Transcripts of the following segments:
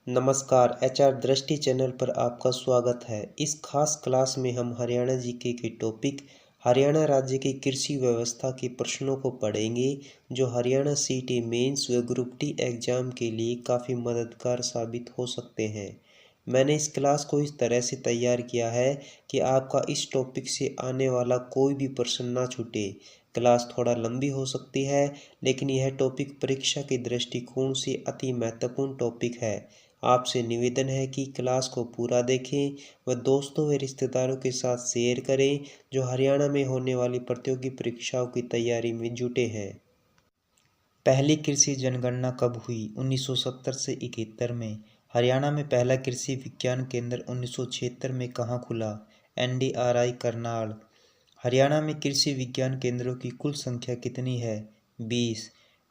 नमस्कार, एचआर दृष्टि चैनल पर आपका स्वागत है। इस खास क्लास में हम हरियाणा जीके के टॉपिक हरियाणा राज्य की कृषि व्यवस्था के प्रश्नों को पढ़ेंगे, जो हरियाणा सीटी मेंस व ग्रुप डी एग्जाम के लिए काफ़ी मददगार साबित हो सकते हैं। मैंने इस क्लास को इस तरह से तैयार किया है कि आपका इस टॉपिक से आने वाला कोई भी प्रश्न ना छूटे। क्लास थोड़ा लंबी हो सकती है, लेकिन यह टॉपिक परीक्षा के दृष्टिकोण से अति महत्वपूर्ण टॉपिक है। आपसे निवेदन है कि क्लास को पूरा देखें व दोस्तों व रिश्तेदारों के साथ शेयर करें, जो हरियाणा में होने वाली प्रतियोगी परीक्षाओं की तैयारी में जुटे हैं। पहली कृषि जनगणना कब हुई? 1970 से 71 में। हरियाणा में पहला कृषि विज्ञान केंद्र 1976 में कहाँ खुला? NDRI करनाल। हरियाणा में कृषि विज्ञान केंद्रों की कुल संख्या कितनी है? 20।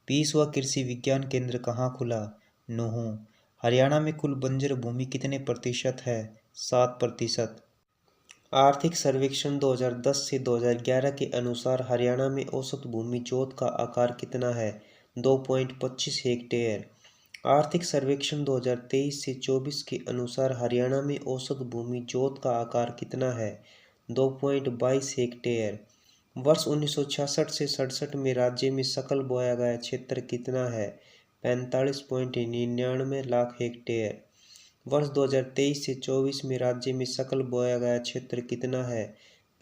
20वां कृषि विज्ञान केंद्र कहाँ खुला? नूंह। हरियाणा में कुल बंजर भूमि कितने प्रतिशत है? 7%। आर्थिक सर्वेक्षण 2010 से 2011 के अनुसार हरियाणा में औसत भूमि जोत का आकार कितना है? 2.25 हेक्टेयर। आर्थिक सर्वेक्षण 2023 से 24 के अनुसार हरियाणा में औसत भूमि जोत का आकार कितना है? 2.22 हेक्टेयर। वर्ष 1966 से 67 में राज्य में सकल बोया गया क्षेत्र कितना है? 45.99 लाख हेक्टेयर। वर्ष 2023 से 24 में राज्य में सकल बोया गया क्षेत्र कितना है?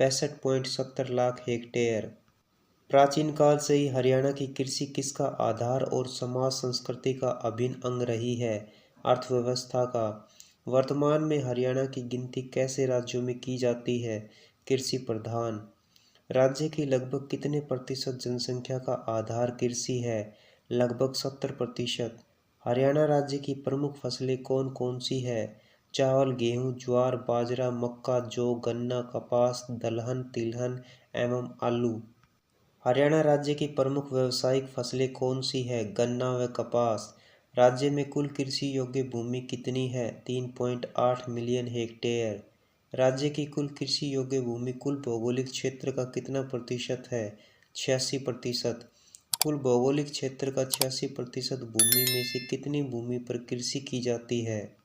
65.70 लाख हेक्टेयर। प्राचीन काल से ही हरियाणा की कृषि किसका आधार और समाज संस्कृति का अभिन्न अंग रही है? अर्थव्यवस्था का। वर्तमान में हरियाणा की गिनती कैसे राज्यों में की जाती है? कृषि प्रधान। राज्य की लगभग कितने प्रतिशत जनसंख्या का आधार कृषि है? लगभग 70%। हरियाणा राज्य की प्रमुख फसलें कौन कौन सी है? चावल, गेहूं, ज्वार, बाजरा, मक्का, जौ, गन्ना, कपास, दलहन, तिलहन एवं आलू। हरियाणा राज्य की प्रमुख व्यावसायिक फसलें कौन सी है? गन्ना व कपास। राज्य में कुल कृषि योग्य भूमि कितनी है? 3.8 मिलियन हेक्टेयर। राज्य की कुल कृषि योग्य भूमि कुल भौगोलिक क्षेत्र का कितना प्रतिशत है? 86%। कुल भौगोलिक क्षेत्र का 86% भूमि में से कितनी भूमि पर कृषि की जाती है?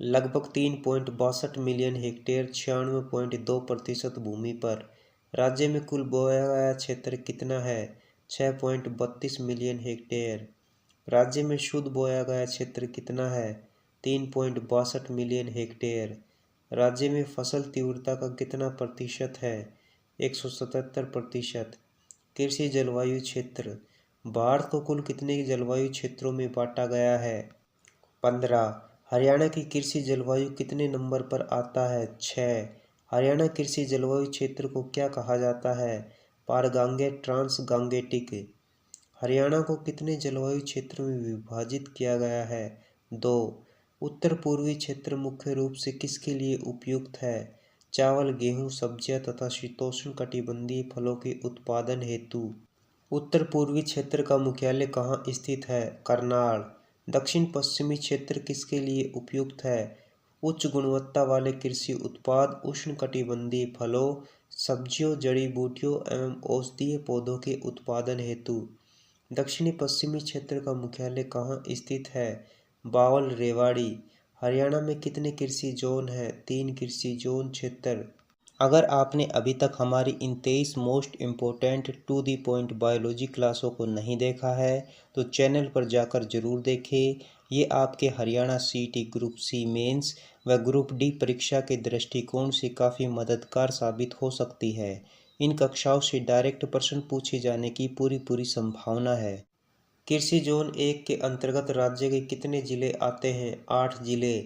लगभग 3.62 मिलियन हेक्टेयर 96.2% भूमि पर। राज्य में कुल बोया गया क्षेत्र कितना है? 6.32 मिलियन हेक्टेयर। राज्य में शुद्ध बोया गया क्षेत्र कितना है? 3.62 मिलियन हेक्टेयर। राज्य में फसल तीव्रता का कितना प्रतिशत है? 177%। कृषि जलवायु क्षेत्र। भारत को कुल कितने जलवायु क्षेत्रों में बांटा गया है? 15। हरियाणा की कृषि जलवायु कितने नंबर पर आता है? 6। हरियाणा कृषि जलवायु क्षेत्र को क्या कहा जाता है? पारगांगे ट्रांसगांगेटिक। हरियाणा को कितने जलवायु क्षेत्र में विभाजित किया गया है? 2। उत्तर पूर्वी क्षेत्र मुख्य रूप से किसके लिए उपयुक्त है? चावल, गेहूं, सब्जियां तथा शीतोष्ण कटिबंधीय फलों के उत्पादन हेतु। उत्तर पूर्वी क्षेत्र का मुख्यालय कहाँ स्थित है? करनाल। दक्षिण पश्चिमी क्षेत्र किसके लिए उपयुक्त है? उच्च गुणवत्ता वाले कृषि उत्पाद, उष्णकटिबंधीय फलों, सब्जियों, जड़ी बूटियों एवं औषधीय पौधों के उत्पादन हेतु। दक्षिणी पश्चिमी क्षेत्र का मुख्यालय कहाँ स्थित है? बावल, रेवाड़ी। हरियाणा में कितने कृषि जोन हैं? 3 कृषि जोन क्षेत्र। अगर आपने अभी तक हमारी इन 23 most important to the point biology क्लासों को नहीं देखा है, तो चैनल पर जाकर ज़रूर देखें। ये आपके हरियाणा सीटी ग्रुप सी मेंस व ग्रुप डी परीक्षा के दृष्टिकोण से काफ़ी मददगार साबित हो सकती है। इन कक्षाओं से डायरेक्ट प्रश्न पूछे जाने की पूरी संभावना है। कृषि जोन 1 के अंतर्गत राज्य के कितने जिले आते हैं? 8 जिले।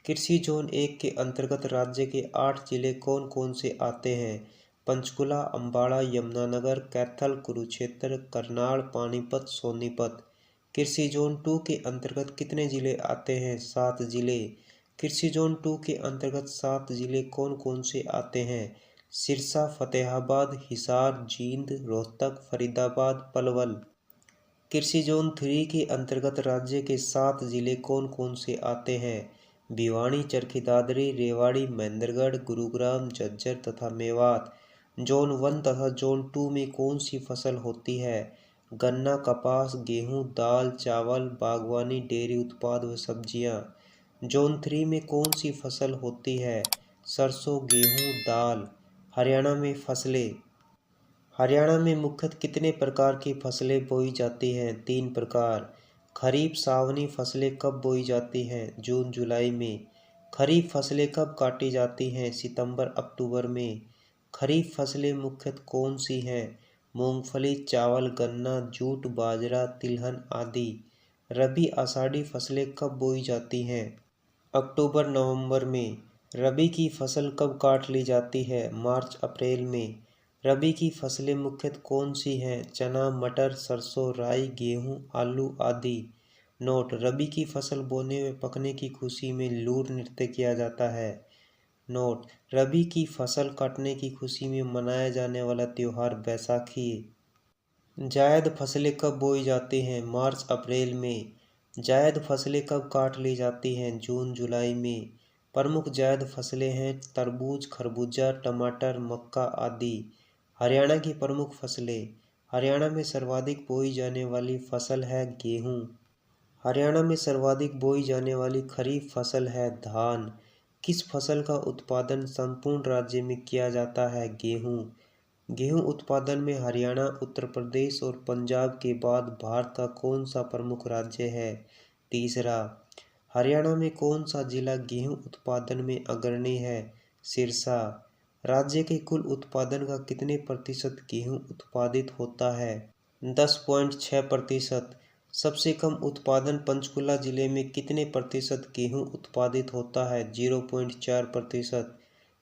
कृषि जोन 1 के अंतर्गत राज्य के 8 जिले कौन कौन से आते हैं? पंचकुला, अम्बाड़ा, यमुनानगर, कैथल, कुरुक्षेत्र, करनाल, पानीपत, सोनीपत। कृषि जोन 2 के अंतर्गत कितने जिले आते हैं? 7 जिले। कृषि जोन 2 के अंतर्गत 7 जिले कौन कौन से आते हैं? सिरसा, फतेहाबाद, हिसार, जींद, रोहतक, फरीदाबाद, पलवल। कृषि जोन 3 के अंतर्गत राज्य के 7 जिले कौन कौन से आते हैं? भिवानी, चरखी दादरी, रेवाड़ी, महेंद्रगढ़, गुरुग्राम, झज्जर तथा मेवात। जोन 1 तथा जोन 2 में कौन सी फसल होती है? गन्ना, कपास, गेहूं, दाल, चावल, बागवानी, डेयरी उत्पाद व सब्जियां। जोन 3 में कौन सी फसल होती है? सरसों, गेहूं, दाल। हरियाणा में फसलें। हरियाणा में मुख्यतः कितने प्रकार की फसलें बोई जाती हैं? 3 प्रकार। खरीफ सावनी फसलें कब बोई जाती हैं? जून जुलाई में। खरीफ फसलें कब काटी जाती हैं? सितंबर अक्टूबर में। खरीफ फसलें मुख्यतः कौन सी हैं? मूंगफली, चावल, गन्ना, जूट, बाजरा, तिलहन आदि। रबी आषाढ़ी फसलें कब बोई जाती हैं? अक्टूबर नवंबर में। रबी की फसल कब काट ली जाती है? मार्च अप्रैल में। रबी की फसलें मुख्यतः कौन सी हैं? चना, मटर, सरसों, राई, गेहूं, आलू आदि। नोट: रबी की फसल बोने व पकने की खुशी में लूर नृत्य किया जाता है। नोट: रबी की फसल काटने की खुशी में मनाया जाने वाला त्योहार बैसाखी। जायद फसलें कब बोई जाती हैं? मार्च अप्रैल में। जायद फसलें कब काट ली जाती हैं? जून जुलाई में। प्रमुख जायद फसलें हैं तरबूज, खरबूजा, टमाटर, मक्का आदि। हरियाणा की प्रमुख फसलें। हरियाणा में सर्वाधिक बोई जाने वाली फसल है गेहूँ। हरियाणा में सर्वाधिक बोई जाने वाली खरीफ फसल है धान। किस फसल का उत्पादन संपूर्ण राज्य में किया जाता है? गेहूँ। गेहूं उत्पादन में हरियाणा, उत्तर प्रदेश और पंजाब के बाद भारत का कौन सा प्रमुख राज्य है? तीसरा। हरियाणा में कौन सा जिला गेहूं उत्पादन में अग्रणी है? सिरसा। राज्य के कुल उत्पादन का कितने प्रतिशत गेहूं उत्पादित होता है? 10.6%। सबसे कम उत्पादन पंचकुला जिले में कितने प्रतिशत गेहूं उत्पादित होता है? 0.4%।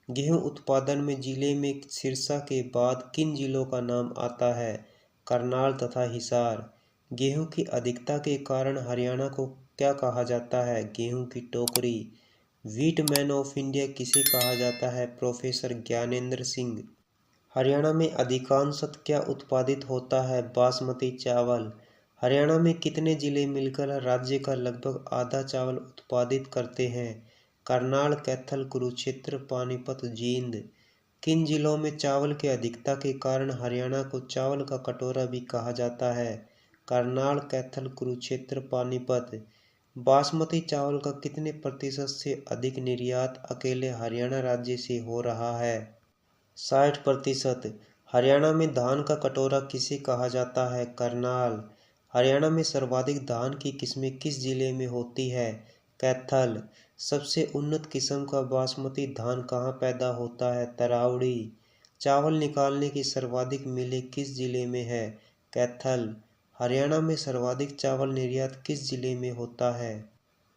गेहूं उत्पादन में जिले में सिरसा के बाद किन जिलों का नाम आता है? करनाल तथा हिसार। गेहूं की अधिकता के कारण हरियाणा को क्या कहा जाता है? गेहूं की टोकरी। व्हीट मैन ऑफ इंडिया किसे कहा जाता है? प्रोफेसर ज्ञानेंद्र सिंह। हरियाणा में अधिकांशतः क्या उत्पादित होता है? बासमती चावल। हरियाणा में कितने जिले मिलकर राज्य का लगभग आधा चावल उत्पादित करते हैं? करनाल, कैथल, कुरुक्षेत्र, पानीपत, जींद। किन जिलों में चावल की अधिकता के कारण हरियाणा को चावल का कटोरा भी कहा जाता है? करनाल, कैथल, कुरुक्षेत्र, पानीपत। बासमती चावल का कितने प्रतिशत से अधिक निर्यात अकेले हरियाणा राज्य से हो रहा है? 60%। हरियाणा में धान का कटोरा किसे कहा जाता है? करनाल। हरियाणा में सर्वाधिक धान की किस्में किस जिले में होती है? कैथल। सबसे उन्नत किस्म का बासमती धान कहाँ पैदा होता है? तरावड़ी। चावल निकालने की सर्वाधिक मिलें किस जिले में है? कैथल। हरियाणा में सर्वाधिक चावल निर्यात किस जिले में होता है?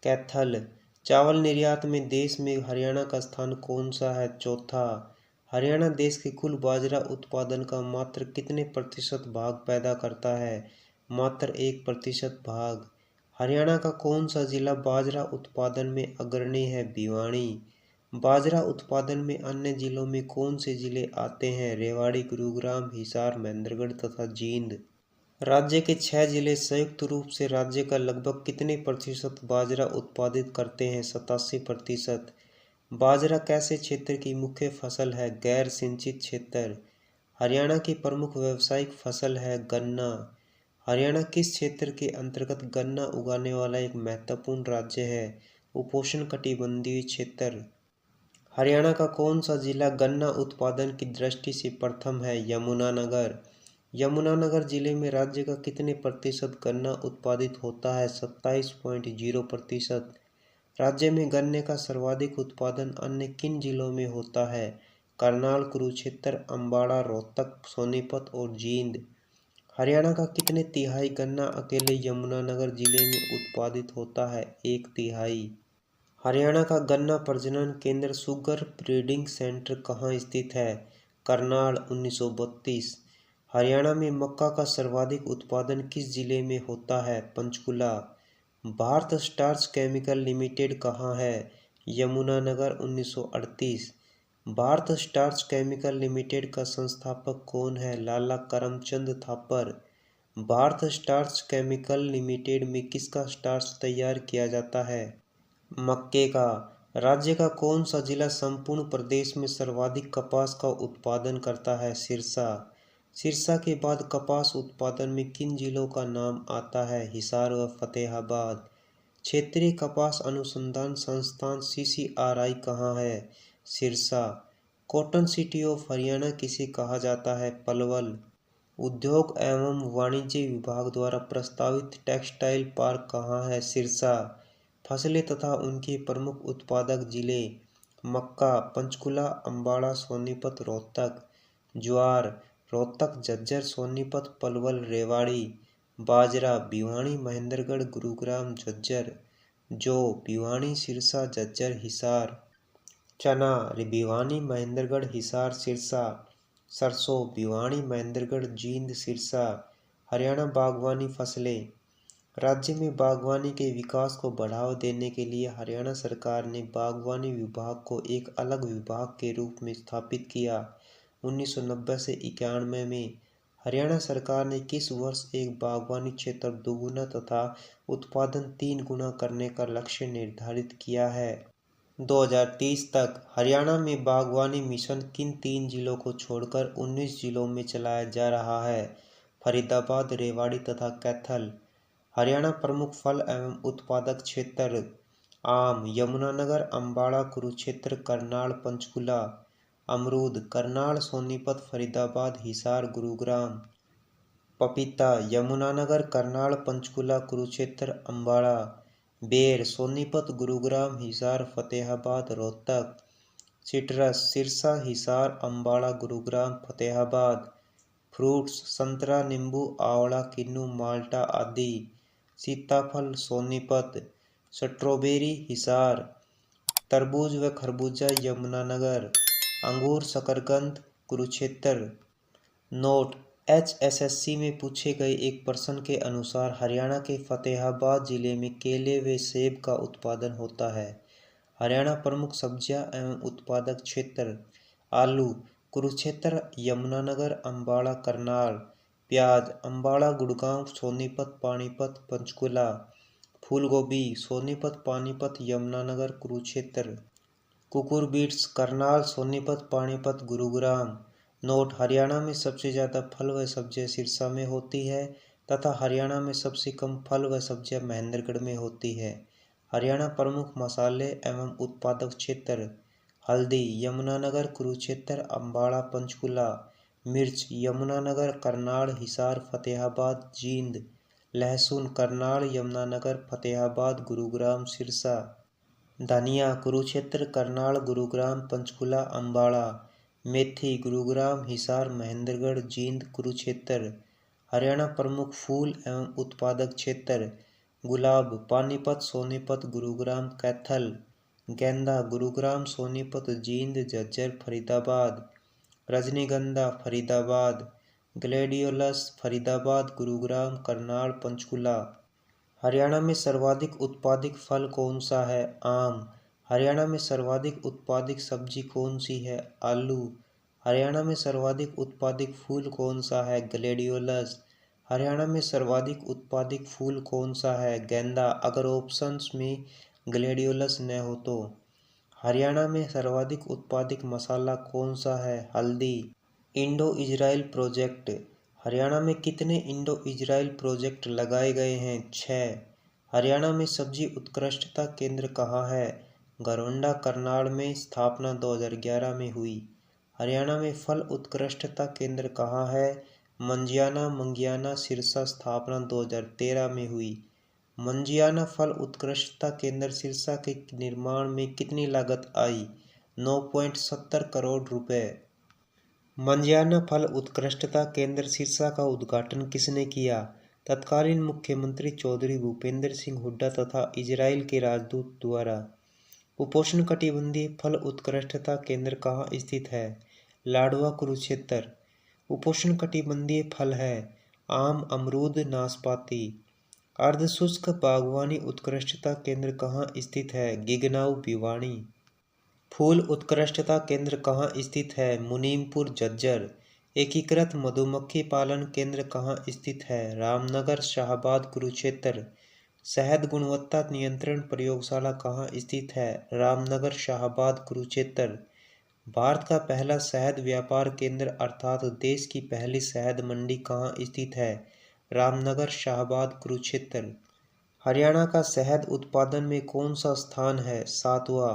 कैथल। चावल निर्यात में देश में हरियाणा का स्थान कौन सा है? चौथा। हरियाणा देश के कुल बाजरा उत्पादन का मात्र कितने प्रतिशत भाग पैदा करता है? मात्र 1% भाग। हरियाणा का कौन सा जिला बाजरा उत्पादन में अग्रणी है? भिवानी। बाजरा उत्पादन में अन्य जिलों में कौन से जिले आते हैं? रेवाड़ी, गुरुग्राम, हिसार, महेंद्रगढ़ तथा जींद। राज्य के 6 जिले संयुक्त रूप से राज्य का लगभग कितने प्रतिशत बाजरा उत्पादित करते हैं? 87%। बाजरा कैसे क्षेत्र की मुख्य फसल है? गैर सिंचित क्षेत्र। हरियाणा की प्रमुख व्यावसायिक फसल है गन्ना। हरियाणा किस क्षेत्र के अंतर्गत गन्ना उगाने वाला एक महत्वपूर्ण राज्य है? उपोष्णकटिबंधीय क्षेत्र। हरियाणा का कौन सा जिला गन्ना उत्पादन की दृष्टि से प्रथम है? यमुनानगर। यमुनानगर जिले में राज्य का कितने प्रतिशत गन्ना उत्पादित होता है? 27.0%। राज्य में गन्ने का सर्वाधिक उत्पादन अन्य किन जिलों में होता है? करनाल, कुरुक्षेत्र, अम्बाड़ा, रोहतक, सोनीपत और जींद। हरियाणा का कितने तिहाई गन्ना अकेले यमुनानगर जिले में उत्पादित होता है? 1/3। हरियाणा का गन्ना प्रजनन केंद्र शुगर ब्रीडिंग सेंटर कहाँ स्थित है? करनाल। 1932। हरियाणा में मक्का का सर्वाधिक उत्पादन किस जिले में होता है? Panchkula. Bharat starch chemical limited कहाँ है? Yamunanagar. 1938। Bharat starch chemical limited का संस्थापक कौन है? Lala Karamchand Thapar. Bharat starch chemical limited में किसका स्टार्च तैयार किया जाता है? मक्के का। राज्य का कौन सा जिला संपूर्ण प्रदेश में सर्वाधिक कपास का उत्पादन करता है? सिरसा। सिरसा के बाद कपास उत्पादन में किन जिलों का नाम आता है? हिसार व फतेहाबाद। क्षेत्रीय कपास अनुसंधान संस्थान CCRI कहाँ है? Sirsa. Cotton city of Haryana किसे कहा जाता है? पलवल। उद्योग एवं वाणिज्य विभाग द्वारा प्रस्तावित टेक्सटाइल पार्क कहाँ है? सिरसा। फसलें तथा उनके प्रमुख उत्पादक जिले: मक्का, पंचकुला, अम्बाड़ा, सोनीपत, रोहतक। ज्वार: रोहतक, झज्जर, सोनीपत, पलवल, रेवाड़ी। बाजरा: भिवानी, महेंद्रगढ़, गुरुग्राम, झज्जर। जौ: भिवानी, सिरसा, झज्जर, हिसार। चना: भिवानी, महेंद्रगढ़, हिसार, सिरसा। सरसों: भिवानी, महेंद्रगढ़, जींद, सिरसा। हरियाणा बागवानी फसलें: राज्य में बागवानी के विकास को बढ़ावा देने के लिए हरियाणा सरकार ने बागवानी विभाग को एक अलग विभाग के रूप में स्थापित किया। 1990 से 91 में हरियाणा सरकार ने किस वर्ष एक बागवानी क्षेत्र दोगुना तथा उत्पादन 3 गुना करने का लक्ष्य निर्धारित किया है? 2030 तक हरियाणा में बागवानी मिशन किन 3 जिलों को छोड़कर 19 जिलों में चलाया जा रहा है? फरीदाबाद, रेवाड़ी तथा कैथल। हरियाणा प्रमुख फल एवं उत्पादक क्षेत्र: आम, यमुनानगर, अम्बाड़ा, कुरुक्षेत्र, करनाल, पंचकुला। अमरूद: करनाल, सोनीपत, फरीदाबाद, हिसार, गुरुग्राम। पपीता: यमुनानगर, करनाल, पंचकुला, कुरुक्षेत्र, अम्बाड़ा। बेर: सोनीपत, गुरुग्राम, हिसार, फतेहाबाद, रोहतक। सिट्रस: सिरसा, हिसार, अम्बाड़ा, गुरुग्राम, फतेहाबाद। फ्रूट्स: संतरा, नींबू, आंवला, किन्नू, माल्टा आदि। सीताफल: सोनीपत। स्ट्रॉबेरी: हिसार। तरबूज व खरबूजा: यमुनानगर। अंगूर, शकरकंद, कुरुक्षेत्र। नोट: HSSC में पूछे गए एक प्रश्न के अनुसार हरियाणा के फतेहाबाद जिले में केले व सेब का उत्पादन होता है। हरियाणा प्रमुख सब्जियां एवं उत्पादक क्षेत्र: आलू, कुरुक्षेत्र, यमुनानगर, अम्बाड़ा, करनाल। प्याज: अम्बाड़ा, गुड़गांव, सोनीपत, पानीपत, पंचकुला। फूलगोभी: सोनीपत, पानीपत, यमुनानगर, कुरुक्षेत्र। कुकुरबिट्स: करनाल, सोनीपत, पानीपत, गुरुग्राम। नोट: हरियाणा में सबसे ज़्यादा फल व सब्जियां सिरसा में होती है तथा हरियाणा में सबसे कम फल व सब्जियां महेंद्रगढ़ में होती है। हरियाणा प्रमुख मसाले एवं उत्पादक क्षेत्र: हल्दी, यमुनानगर, कुरुक्षेत्र, अम्बाड़ा, पंचकुला। मिर्च: यमुनानगर, करनाल, हिसार, फतेहाबाद, जींद। लहसुन: करनाल, यमुनानगर, फतेहाबाद, गुरुग्राम, सिरसा। धनिया: कुरुक्षेत्र, करनाल, गुरुग्राम, पंचकुला, अम्बाड़ा। मेथी: गुरुग्राम, हिसार, महेंद्रगढ़, जींद, कुरुक्षेत्र। हरियाणा प्रमुख फूल एवं उत्पादक क्षेत्र: गुलाब, पानीपत, सोनीपत, गुरुग्राम, कैथल। गेंदा: गुरुग्राम, सोनीपत, जींद, झज्जर, फरीदाबाद। रजनीगंधा, फरीदाबाद। ग्लेडियोलस, फरीदाबाद, गुरुग्राम, करनाल, पंचकुला। हरियाणा में सर्वाधिक उत्पादित फल कौन सा है? आम। हरियाणा में सर्वाधिक उत्पादित सब्जी कौन सी है? आलू। हरियाणा में सर्वाधिक उत्पादित फूल कौन सा है? ग्लेडियोलस। हरियाणा में सर्वाधिक उत्पादित फूल कौन सा है? गेंदा, अगर ऑप्शंस में ग्लेडियोलस न हो तो। हरियाणा में सर्वाधिक उत्पादित मसाला कौन सा है? हल्दी। इंडो इजराइल प्रोजेक्ट: हरियाणा में कितने इंडो इजराइल प्रोजेक्ट लगाए गए हैं? 6। हरियाणा में सब्जी उत्कृष्टता केंद्र कहाँ है? घरौंडा, करनाल में। स्थापना 2011 में हुई। हरियाणा में फल उत्कृष्टता केंद्र कहाँ है? मंजियाना, मंगियाना, सिरसा। स्थापना 2013 में हुई। मंजियाना फल उत्कृष्टता केंद्र सिरसा के निर्माण में कितनी लागत आई? 9.70 करोड़ रुपए। मंजियाना फल उत्कृष्टता केंद्र सिरसा का उद्घाटन किसने किया? तत्कालीन मुख्यमंत्री चौधरी भूपेंद्र सिंह हुड्डा तथा इजराइल के राजदूत द्वारा। उपोष्णकटिबंधीय फल उत्कृष्टता केंद्र कहाँ स्थित है? लाडवा, कुरुक्षेत्र। उपोष्णकटिबंधीय फल है आम, अमरूद, नाशपाती। अर्धशुष्क बागवानी उत्कृष्टता केंद्र कहाँ स्थित है? गिगनाऊ, भिवानी। फूल उत्कृष्टता केंद्र कहाँ स्थित है? मुनीमपुर, झज्जर। एकीकृत मधुमक्खी पालन केंद्र कहाँ स्थित है? रामनगर, शाहबाद, कुरुक्षेत्र। शहद गुणवत्ता नियंत्रण प्रयोगशाला कहाँ स्थित है? रामनगर, शाहबाद, कुरुक्षेत्र। भारत का पहला शहद व्यापार केंद्र अर्थात देश की पहली शहद मंडी कहाँ स्थित है? रामनगर, शाहबाद, कुरुक्षेत्र। हरियाणा का शहद उत्पादन में कौन सा स्थान है? 7वां।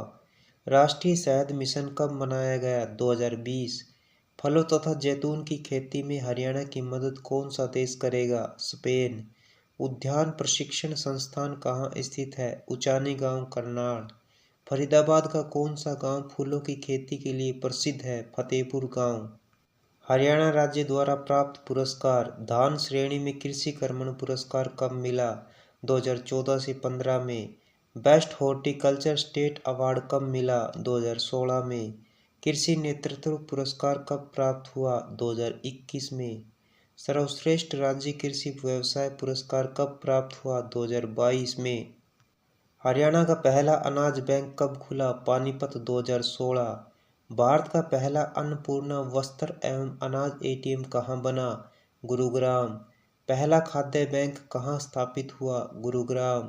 राष्ट्रीय शहद मिशन कब मनाया गया? 2020। फलों तथा जैतून की खेती में हरियाणा की मदद कौन सा देश करेगा? स्पेन। उद्यान प्रशिक्षण संस्थान कहाँ स्थित है? उचानी गांव, करनाल। फरीदाबाद का कौन सा गांव फूलों की खेती के लिए प्रसिद्ध है? फतेहपुर गांव। हरियाणा राज्य द्वारा प्राप्त पुरस्कार। धान श्रेणी में कृषि कर्मण पुरस्कार कब मिला? 2014 से 15 में। बेस्ट हॉर्टिकल्चर स्टेट अवार्ड कब मिला? 2016 में। कृषि नेतृत्व पुरस्कार कब प्राप्त हुआ? 2021 में। सर्वश्रेष्ठ राज्य कृषि व्यवसाय पुरस्कार कब प्राप्त हुआ? 2022 में। हरियाणा का पहला अनाज बैंक कब खुला? पानीपत, 2016। भारत का पहला अन्नपूर्णा वस्त्र एवं अनाज एटीएम कहाँ बना? गुरुग्राम। पहला खाद्य बैंक कहाँ स्थापित हुआ? गुरुग्राम।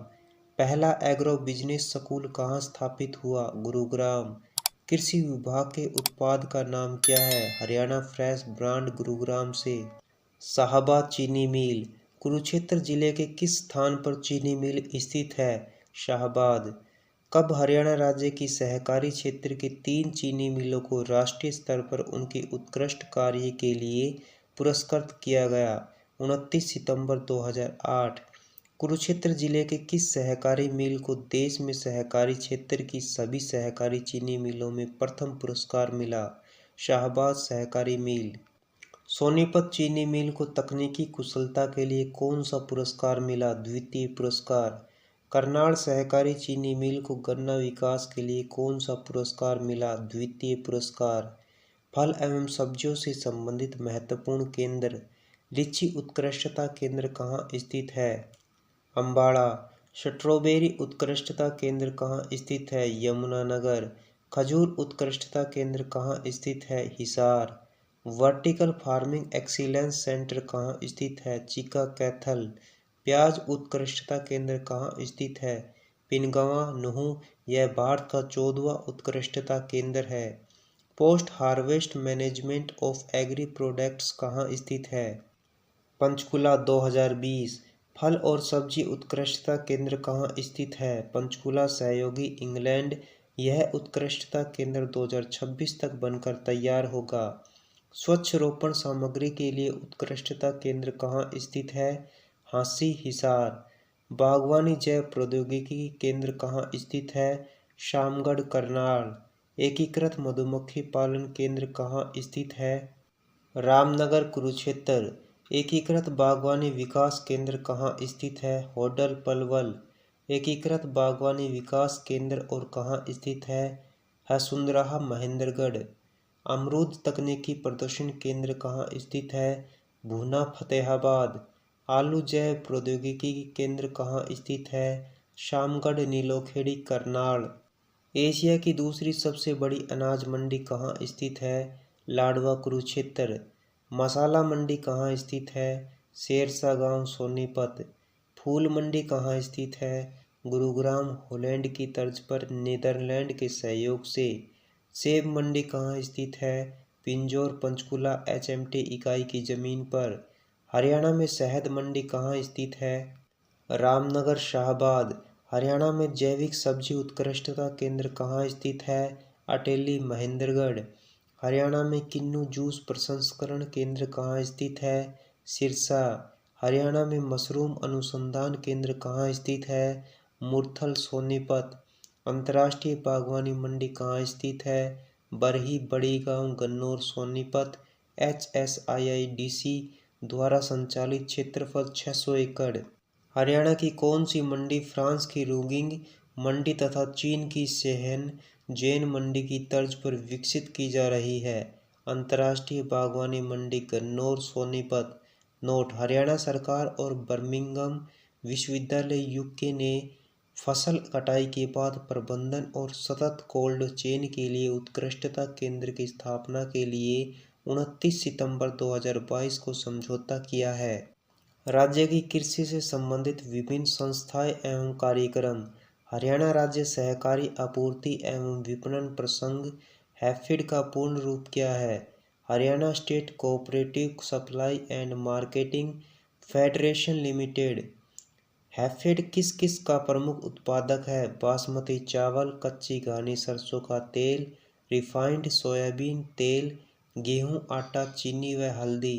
पहला एग्रो बिजनेस स्कूल कहाँ स्थापित हुआ? गुरुग्राम। कृषि विभाग के उत्पाद का नाम क्या है? हरियाणा फ्रेश ब्रांड, गुरुग्राम से। शाहबाद चीनी मिल कुरुक्षेत्र जिले के किस स्थान पर चीनी मिल स्थित है? शाहबाद। कब हरियाणा राज्य की सहकारी क्षेत्र के 3 चीनी मिलों को राष्ट्रीय स्तर पर उनके उत्कृष्ट कार्य के लिए पुरस्कृत किया गया? 29 सितंबर 2008। कुरुक्षेत्र जिले के किस सहकारी मिल को देश में सहकारी क्षेत्र की सभी सहकारी चीनी मिलों में प्रथम पुरस्कार मिला? शाहबाद सहकारी मिल। सोनीपत चीनी मिल को तकनीकी कुशलता के लिए कौन सा पुरस्कार मिला? द्वितीय पुरस्कार। करनाल सहकारी चीनी मिल को गन्ना विकास के लिए कौन सा पुरस्कार मिला? द्वितीय पुरस्कार। फल एवं सब्जियों से संबंधित महत्वपूर्ण केंद्र। लीची उत्कृष्टता केंद्र कहाँ स्थित है? अम्बाड़ा। स्ट्रॉबेरी उत्कृष्टता केंद्र कहाँ स्थित है? यमुनानगर। खजूर उत्कृष्टता केंद्र कहाँ स्थित है? Hisar. Vertical farming excellence centre कहाँ स्थित है? चिका कैथल। प्याज उत्कृष्टता केंद्र कहाँ स्थित है? पिनगवा, नूह। यह भारत का 14वां उत्कृष्टता केंद्र है। Post harvest management of agri products कहाँ स्थित है? पंचकुला, 2020। फल और सब्जी उत्कृष्टता केंद्र कहाँ स्थित है? पंचकुला सहयोगी, इंग्लैंड। यह उत्कृष्टता केंद्र 2026 तक बनकर तैयार होगा। स्वच्छ रोपण सामग्री के लिए उत्कृष्टता केंद्र कहाँ स्थित है? हांसी, हिसार। बागवानी जैव प्रौद्योगिकी केंद्र कहाँ स्थित है? शामगढ़, करनाल। एकीकृत मधुमक्खी पालन केंद्र कहाँ स्थित है? रामनगर, कुरुक्षेत्र। एकीकृत बागवानी विकास केंद्र कहाँ स्थित है? होडल, पलवल। एकीकृत बागवानी विकास केंद्र और कहाँ स्थित है? हसुंदराहा, महेंद्रगढ़। अमरूद तकनीकी प्रदर्शन केंद्र कहाँ स्थित है? भूना, फतेहाबाद। आलू जैव प्रौद्योगिकी केंद्र कहाँ स्थित है? शामगढ़, नीलोखेड़ी, करनाल। एशिया की दूसरी सबसे बड़ी अनाज मंडी कहाँ स्थित है? लाडवा, कुरुक्षेत्र। मसाला मंडी कहाँ स्थित है? शेरशाह गांव, सोनीपत। फूल मंडी कहाँ स्थित है? गुरुग्राम, हॉलैंड की तर्ज पर नीदरलैंड के सहयोग से। सेब मंडी कहाँ स्थित है? पिंजौर, पंचकुला एचएमटी इकाई की जमीन पर। हरियाणा में शहद मंडी कहाँ स्थित है? रामनगर, शाहबाद। हरियाणा में जैविक सब्जी उत्कृष्टता केंद्र कहाँ स्थित है? अटेली, महेंद्रगढ़। हरियाणा में किन्नू जूस प्रसंस्करण केंद्र कहाँ स्थित है? सिरसा। हरियाणा में मशरूम अनुसंधान केंद्र कहाँ स्थित है? मुरथल, सोनीपत। अंतर्राष्ट्रीय बागवानी मंडी कहाँ स्थित है? बरही, बड़ी गांव, गन्नौर, सोनीपत। HSIIDC द्वारा संचालित, क्षेत्रफल 600 एकड़। हरियाणा की कौन सी मंडी फ्रांस की रूगिंग मंडी तथा चीन की शेनज़ेन मंडी की तर्ज पर विकसित की जा रही है? अंतर्राष्ट्रीय बागवानी मंडी, गन्नौर, सोनीपत। नोट: हरियाणा सरकार और बर्मिंघम विश्वविद्यालय यूके ने फसल कटाई के बाद प्रबंधन और सतत कोल्ड चेन के लिए उत्कृष्टता केंद्र की स्थापना के लिए 29 सितंबर 2022 को समझौता किया है। राज्य की कृषि से संबंधित विभिन्न संस्थाएं एवं कार्यक्रम। हरियाणा राज्य सहकारी आपूर्ति एवं विपणन प्रसंघ हैफेड का पूर्ण रूप क्या है? Haryana state cooperative supply and marketing federation limited. HAFED किस किस का प्रमुख उत्पादक है? बासमती चावल, कच्ची घानी सरसों का तेल, रिफाइंड सोयाबीन तेल, गेहूं, आटा, चीनी व हल्दी।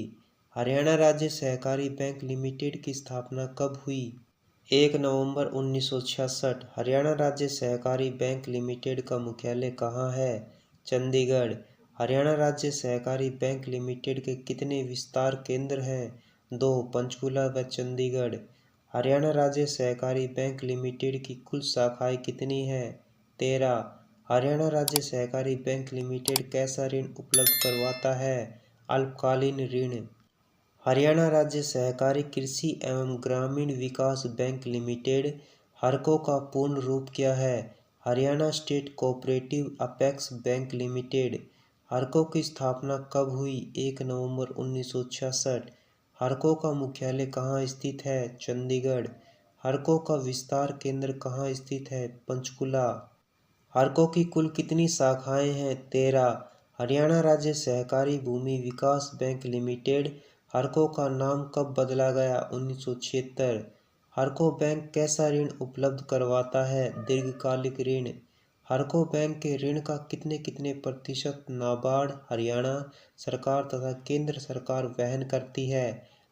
हरियाणा राज्य सहकारी बैंक लिमिटेड की स्थापना कब हुई? 1 नवंबर 1966। हरियाणा राज्य सहकारी बैंक लिमिटेड का मुख्यालय कहाँ है? चंडीगढ़। हरियाणा राज्य सहकारी बैंक लिमिटेड के कितने विस्तार केंद्र हैं? 2, पंचकूला व चंडीगढ़। हरियाणा राज्य सहकारी बैंक लिमिटेड की कुल शाखाएं कितनी हैं? 13। हरियाणा राज्य सहकारी बैंक लिमिटेड कैसा ऋण उपलब्ध करवाता है? अल्पकालीन ऋण। हरियाणा राज्य सहकारी कृषि एवं ग्रामीण विकास बैंक लिमिटेड हरको का पूर्ण रूप क्या है? Haryana state cooperative apex bank limited. Harco की स्थापना कब हुई? 1 नवंबर 1966। हरको का मुख्यालय कहाँ स्थित है? चंडीगढ़। हरको का विस्तार केंद्र कहाँ स्थित है? पंचकुला। हरको की कुल कितनी शाखाएं हैं? 13। हरियाणा राज्य सहकारी भूमि विकास बैंक लिमिटेड हरको का नाम कब बदला गया? 1976। हरको बैंक कैसा ऋण उपलब्ध करवाता है? दीर्घकालिक ऋण। हरको बैंक के ऋण का कितने कितने प्रतिशत नाबार्ड, हरियाणा सरकार तथा केंद्र सरकार वहन करती है?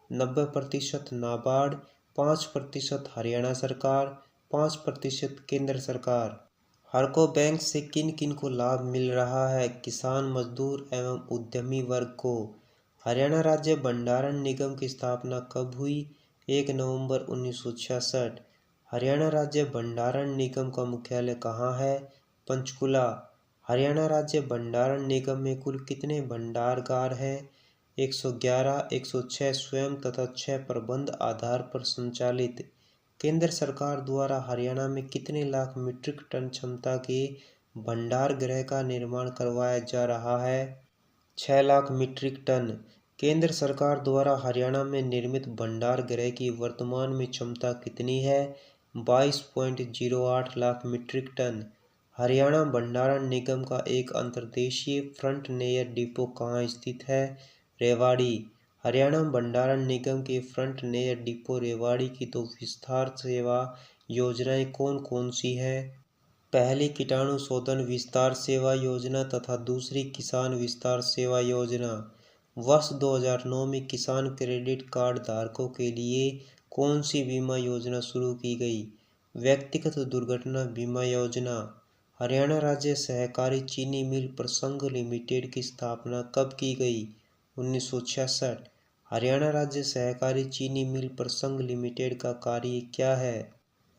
90% नाबार्ड, 5% हरियाणा सरकार, 5% केंद्र सरकार। हरको बैंक से किन किन को लाभ मिल रहा है? किसान, मजदूर एवं उद्यमी वर्ग को। हरियाणा राज्य भंडारण निगम की स्थापना कब हुई? 1 नवंबर 1966। हरियाणा राज्य भंडारण निगम का मुख्यालय कहाँ है? पंचकुला। हरियाणा राज्य भंडारण निगम में कुल कितने भंडारगार हैं? 111, 106 स्वयं तथा 6 प्रबंध आधार पर संचालित। केंद्र सरकार द्वारा हरियाणा में कितने लाख मीट्रिक टन क्षमता के भंडारगृह का निर्माण करवाया जा रहा है? 6 लाख मीट्रिक टन। केंद्र सरकार द्वारा हरियाणा में निर्मित भंडारगृह की वर्तमान में क्षमता कितनी है? 22.08 लाख मीट्रिक टन। हरियाणा भंडारण निगम का एक अंतर्देशीय फ्रंटनेयर डिपो कहाँ स्थित है? रेवाड़ी। हरियाणा भंडारण निगम के फ्रंटनेयर डिपो रेवाड़ी की 2 विस्तार सेवा योजनाएं कौन कौन सी हैं? पहली कीटाणु शोधन विस्तार सेवा योजना तथा दूसरी किसान विस्तार सेवा योजना। वर्ष 2009 में किसान क्रेडिट कार्ड धारकों के लिए कौन सी बीमा योजना शुरू की गई? व्यक्तिगत दुर्घटना बीमा योजना। हरियाणा राज्य सहकारी चीनी मिल प्रसंघ लिमिटेड की स्थापना कब की गई? 1966। हरियाणा राज्य सहकारी चीनी मिल प्रसंघ लिमिटेड का कार्य क्या है?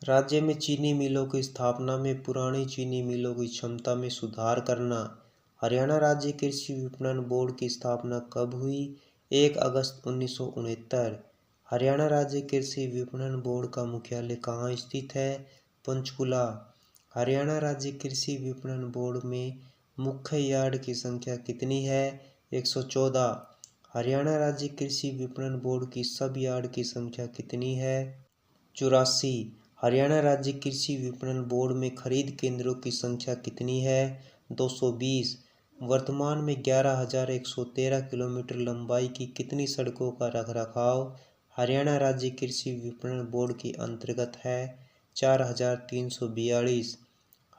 राज्य में चीनी मिलों की स्थापना में पुरानी चीनी मिलों की क्षमता में सुधार करना। हरियाणा राज्य कृषि विपणन बोर्ड की स्थापना कब हुई? 1 अगस्त 1969। हरियाणा राज्य कृषि विपणन बोर्ड का मुख्यालय कहाँ स्थित है? पंचकुला। हरियाणा राज्य कृषि विपणन बोर्ड में मुख्य यार्ड की संख्या कितनी है? 114। हरियाणा राज्य कृषि विपणन बोर्ड की सब यार्ड की संख्या कितनी है? 84। हरियाणा राज्य कृषि विपणन बोर्ड में खरीद केंद्रों की संख्या कितनी है? 220। वर्तमान में 11,113 किलोमीटर लंबाई की कितनी सड़कों का रखरखाव हरियाणा राज्य कृषि विपणन बोर्ड के अंतर्गत है? 4,342।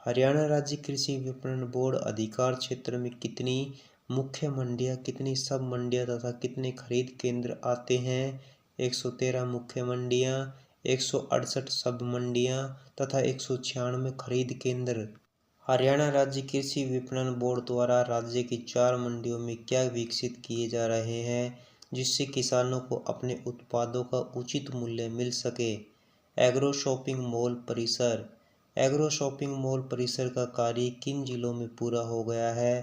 हरियाणा राज्य कृषि विपणन बोर्ड अधिकार क्षेत्र में कितनी मुख्य मंडियां, कितनी सब मंडियां तथा कितने खरीद केंद्र आते हैं? 113 मुख्य मंडियां, 168 सब मंडियां तथा 196 खरीद केंद्र। हरियाणा राज्य कृषि विपणन बोर्ड द्वारा राज्य की 4 मंडियों में क्या विकसित किए जा रहे हैं जिससे किसानों को अपने उत्पादों का उचित मूल्य मिल सके? एग्रो शॉपिंग मॉल परिसर। एग्रो शॉपिंग मॉल परिसर का कार्य किन जिलों में पूरा हो गया है?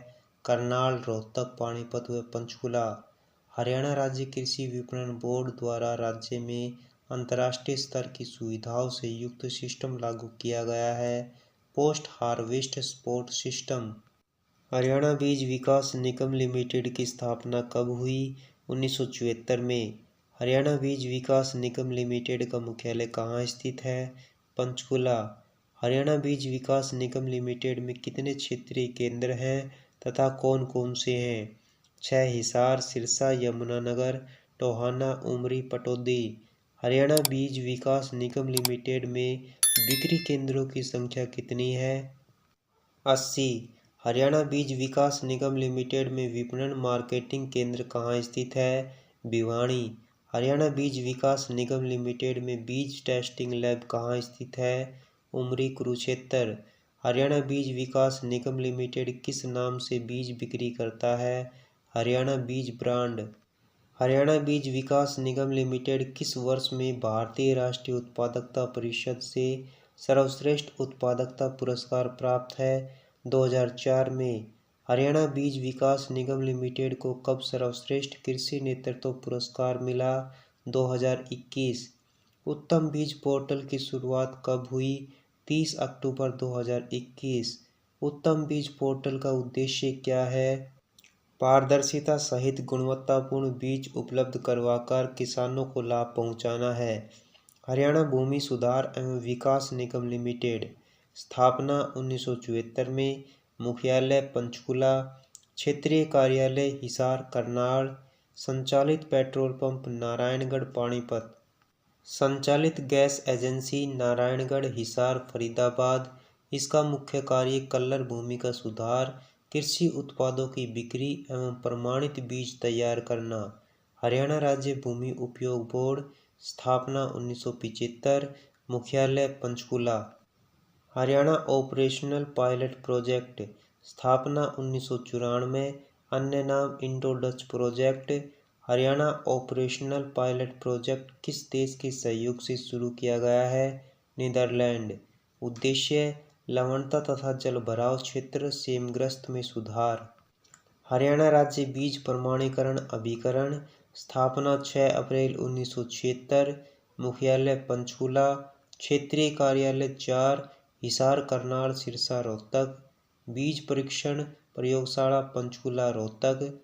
करनाल, रोहतक, पानीपत व पंचकुला। हरियाणा राज्य कृषि विपणन बोर्ड द्वारा राज्य में अंतर्राष्ट्रीय स्तर की सुविधाओं से युक्त सिस्टम लागू किया गया है, post harvest support system. Haryana बीज विकास निगम लिमिटेड की स्थापना कब हुई? 1974 में। हरियाणा बीज विकास निगम लिमिटेड का मुख्यालय कहाँ स्थित है? पंचकुला। हरियाणा बीज विकास निगम लिमिटेड में कितने क्षेत्रीय केंद्र हैं तथा कौन कौन से हैं? 6 हिसार, सिरसा, यमुनानगर, टोहाना, उमरी, पटौदी। हरियाणा बीज विकास निगम लिमिटेड में बिक्री केंद्रों की संख्या कितनी है? 80। हरियाणा बीज विकास निगम लिमिटेड में विपणन मार्केटिंग केंद्र कहाँ स्थित है? भिवानी। हरियाणा बीज विकास निगम लिमिटेड में बीज टेस्टिंग लैब कहाँ स्थित है? उमरी, कुरुक्षेत्र। हरियाणा बीज विकास निगम लिमिटेड किस नाम से बीज बिक्री करता है? हरियाणा बीज ब्रांड। हरियाणा बीज विकास निगम लिमिटेड किस वर्ष में भारतीय राष्ट्रीय उत्पादकता परिषद से सर्वश्रेष्ठ उत्पादकता पुरस्कार प्राप्त है? 2004 में। हरियाणा बीज विकास निगम लिमिटेड को कब सर्वश्रेष्ठ कृषि नेतृत्व पुरस्कार मिला? 2021। उत्तम बीज पोर्टल की शुरुआत कब हुई? 30 अक्टूबर 2021। उत्तम बीज पोर्टल का उद्देश्य क्या है? पारदर्शिता सहित गुणवत्तापूर्ण बीज उपलब्ध करवाकर किसानों को लाभ पहुंचाना है। हरियाणा भूमि सुधार एवं विकास निगम लिमिटेड स्थापना 1974 में, मुख्यालय पंचकुला, क्षेत्रीय कार्यालय हिसार करनाल, संचालित पेट्रोल पंप नारायणगढ़ पानीपत, संचालित गैस एजेंसी नारायणगढ़ हिसार फरीदाबाद। इसका मुख्य कार्य कल्लर भूमि का सुधार, कृषि उत्पादों की बिक्री एवं प्रमाणित बीज तैयार करना। हरियाणा राज्य भूमि उपयोग बोर्ड स्थापना 1975, मुख्यालय Panchkula. Haryana operational pilot project स्थापना 1994, अन्य नाम Indo Dutch project. Haryana operational pilot project किस देश के सहयोग से शुरू किया गया है? नीदरलैंड। उद्देश्य लवणता तथा जलभराव क्षेत्र सेमग्रस्त में सुधार। हरियाणा राज्य बीज प्रमाणीकरण अभिकरण स्थापना 6 अप्रैल 1976, मुख्यालय पंचकुला, क्षेत्रीय कार्यालय 4 हिसार करनाल सिरसा रोहतक। बीज परीक्षण प्रयोगशाला पंचकुला रोहतक।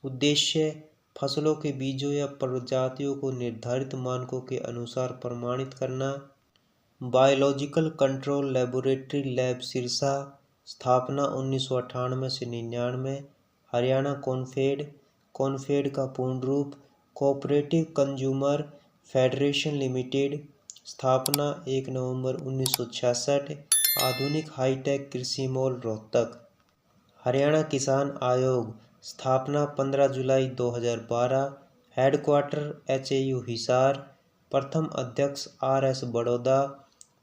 उद्देश्य फसलों के बीजों या प्रजातियों को निर्धारित मानकों के अनुसार प्रमाणित करना। Biological control laboratory lab Sirsa स्थापना 1998 से 99, हरियाणा कॉनफेड। कॉनफेड का पूर्ण रूप कोऑपरेटिव कंज्यूमर फेडरेशन लिमिटेड स्थापना 1 नवंबर 1966, आधुनिक हाईटेक कृषि मॉल रोहतक। हरियाणा किसान आयोग स्थापना 15 जुलाई 2012, हेडक्वार्टर HAU हिसार। प्रथम अध्यक्ष RS बड़ौदा।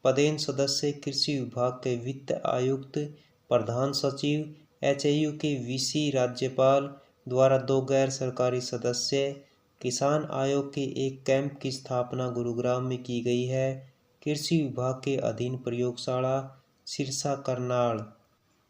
पदेन सदस्य कृषि विभाग के वित्त आयुक्त, प्रधान सचिव, HAU के VC राज्यपाल द्वारा 2 गैर सरकारी सदस्य। किसान आयोग के एक कैंप की स्थापना गुरुग्राम में की गई है। कृषि विभाग के अधीन प्रयोगशाला सिरसा करनाल।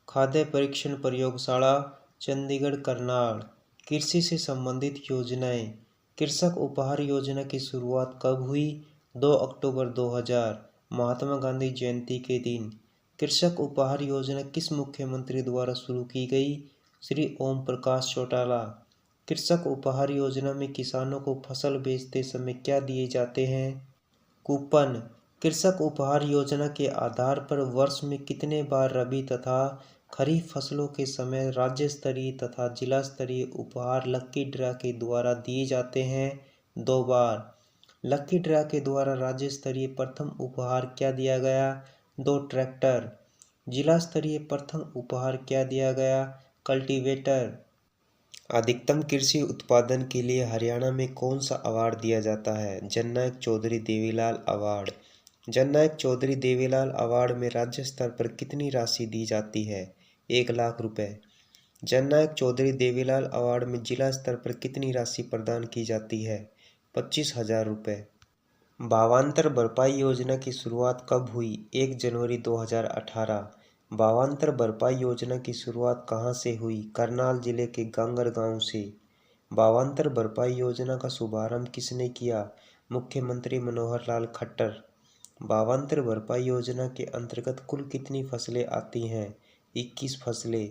खाद्य परीक्षण प्रयोगशाला चंडीगढ़ करनाल। कृषि से संबंधित योजनाएं। कृषक उपहार योजना की शुरुआत कब हुई? 2 अक्टूबर 2000, महात्मा गांधी जयंती के दिन। कृषक उपहार योजना किस मुख्यमंत्री द्वारा शुरू की गई? श्री ओम प्रकाश चौटाला। कृषक उपहार योजना में किसानों को फसल बेचते समय क्या दिए जाते हैं? कूपन। कृषक उपहार योजना के आधार पर वर्ष में कितने बार रबी तथा खरीफ फसलों के समय राज्य स्तरीय तथा जिला स्तरीय उपहार लक्की ड्रा के द्वारा दिए जाते हैं? 2 बार। लक्की ड्रा के द्वारा राज्य स्तरीय प्रथम उपहार क्या दिया गया? 2 ट्रैक्टर। जिला स्तरीय प्रथम उपहार क्या दिया गया? कल्टीवेटर। अधिकतम कृषि उत्पादन के लिए हरियाणा में कौन सा अवार्ड दिया जाता है? जननायक चौधरी देवीलाल अवार्ड। जननायक चौधरी देवीलाल अवार्ड में राज्य स्तर पर कितनी राशि दी जाती है? 1 लाख रुपए। जननायक चौधरी देवीलाल अवार्ड में जिला स्तर पर कितनी राशि प्रदान की जाती है? 25,000 रुपये। भावांतर भरपाई योजना की शुरुआत कब हुई? 1 जनवरी 2018। भावांतर भरपाई योजना की शुरुआत कहाँ से हुई? करनाल जिले के गांगर गांव से। भावांतर भरपाई योजना का शुभारंभ किसने किया? मुख्यमंत्री मनोहर लाल खट्टर। भावांतर भरपाई योजना के अंतर्गत कुल कितनी फसलें आती हैं? 21 फसलें।